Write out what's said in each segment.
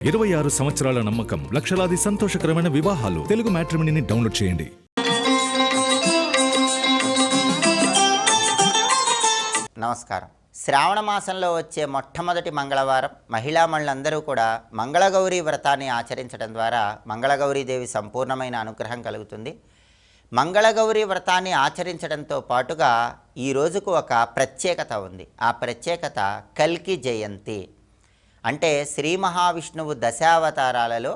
26 సంవత్సరాల నమ్మకం, లక్షలాది సంతోషకరమైన వివాహాలు. తెలుగు మ్యాట్రిమోనీని డౌన్లోడ్ చేయండి. నమస్కారం. శ్రావణ మాసంలో వచ్చే మొట్టమొదటి మంగళవారం మహిళామణులందరూ కూడా మంగళగౌరీ వ్రతాన్ని ఆచరించడం ద్వారా మంగళగౌరీదేవి సంపూర్ణమైన అనుగ్రహం కలుగుతుంది. మంగళగౌరీ వ్రతాన్ని ఆచరించడంతో పాటుగా ఈ రోజుకు ఒక ప్రత్యేకత ఉంది. ఆ ప్రత్యేకత కల్కి జయంతి. అంటే శ్రీ మహావిష్ణువు దశావతారాలలో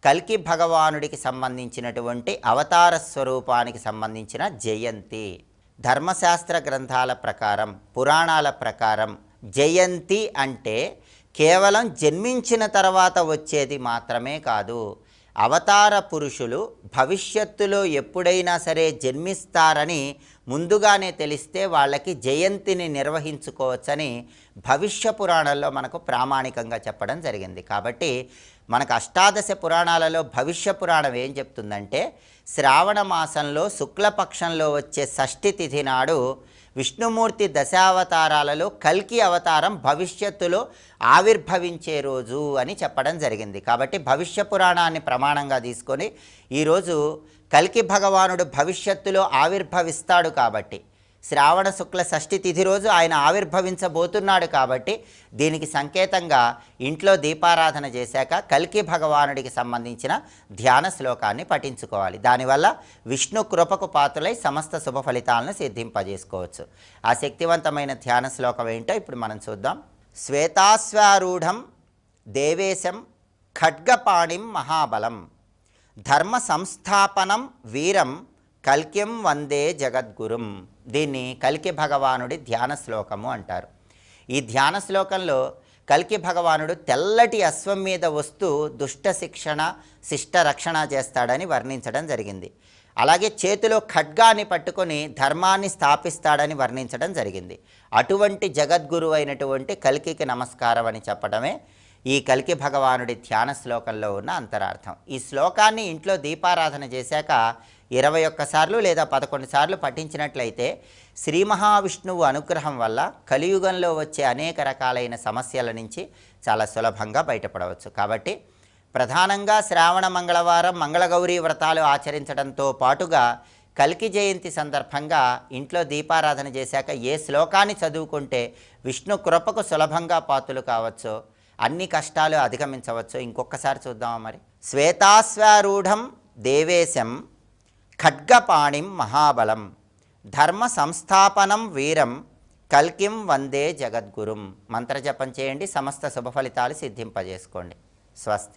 కల్కి భగవానుడికి సంబంధించినటువంటి అవతార స్వరూపానికి సంబంధించిన జయంతి. ధర్మశాస్త్ర గ్రంథాల ప్రకారం, పురాణాల ప్రకారం జయంతి అంటే కేవలం జన్మించిన తర్వాత వచ్చేది మాత్రమే కాదు. అవతార పురుషులు భవిష్యత్తులో ఎప్పుడైనా సరే జన్మిస్తారని ముందుగానే తెలిస్తే వాళ్ళకి జయంతిని నిర్వహించుకోవచ్చని భవిష్య పురాణాల్లో మనకు ప్రామాణికంగా చెప్పడం జరిగింది. కాబట్టి మనకు అష్టాదశ పురాణాలలో భవిష్య పురాణం ఏం చెప్తుందంటే, శ్రావణ మాసంలో శుక్లపక్షంలో వచ్చే షష్ఠి తిథి నాడు విష్ణుమూర్తి దశావతారాలలో కల్కి అవతారం భవిష్యత్తులో ఆవిర్భవించే రోజు అని చెప్పడం జరిగింది. కాబట్టి భవిష్య పురాణాన్ని ప్రమాణంగా తీసుకొని ఈరోజు కల్కి భగవానుడు భవిష్యత్తులో ఆవిర్భవిస్తాడు. కాబట్టి శ్రావణ శుక్ల షష్ఠి తిథి రోజు ఆయన ఆవిర్భవించబోతున్నాడు. కాబట్టి దీనికి సంకేతంగా ఇంట్లో దీపారాధన చేశాక కల్కి భగవానుడికి సంబంధించిన ధ్యాన శ్లోకాన్ని పఠించుకోవాలి. దానివల్ల విష్ణు కృపకు పాత్రులై సమస్త శుభ ఫలితాలను సిద్ధింపజేసుకోవచ్చు. ఆ శక్తివంతమైన ధ్యాన శ్లోకం ఏంటో ఇప్పుడు మనం చూద్దాం. శ్వేతాశ్వారూఢం దేవేశం ఖడ్గపాణిం మహాబలం ధర్మ సంస్థాపనం వీరం కల్కిం వందే జగద్గురుం. దీన్ని కల్కి భగవానుడి ధ్యాన శ్లోకము అంటారు. ఈ ధ్యాన శ్లోకంలో కల్కి భగవానుడు తెల్లటి అశ్వం మీద వస్తూ దుష్ట శిక్షణ, శిష్ట రక్షణ చేస్తాడని వర్ణించడం జరిగింది. అలాగే చేతిలో ఖడ్గాన్ని పట్టుకొని ధర్మాన్ని స్థాపిస్తాడని వర్ణించడం జరిగింది. అటువంటి జగద్గురు అయినటువంటి కల్కికి నమస్కారం అని చెప్పడమే ఈ కల్కి భగవానుడి ధ్యాన శ్లోకంలో ఉన్న అంతరార్థం. ఈ శ్లోకాన్ని ఇంట్లో దీపారాధన చేశాక 21 సార్లు లేదా 11 సార్లు పఠించినట్లయితే శ్రీ మహావిష్ణువు అనుగ్రహం వల్ల కలియుగంలో వచ్చే అనేక రకాలైన సమస్యల నుంచి చాలా సులభంగా బయటపడవచ్చు. కాబట్టి ప్రధానంగా శ్రావణ మంగళవారం మంగళగౌరీ వ్రతాలు ఆచరించడంతో పాటుగా కల్కి జయంతి సందర్భంగా ఇంట్లో దీపారాధన చేశాక ఏ శ్లోకాన్ని చదువుకుంటే విష్ణు కృపకు సులభంగా పాత్రలు కావచ్చో, అన్ని కష్టాలు అధిగమించవచ్చు. ఇంకొకసారి చూద్దామా మరి. శ్వేతాశ్వారూఢం దేవేశం ఖడ్గపాణిం మహాబలం ధర్మ సంస్థాపనం వీరం కల్కిం వందే జగద్గురుం. మంత్రజపం చేయండి. సమస్త శుభ ఫలితాలు సిద్ధింపజేసుకోండి. స్వస్తి.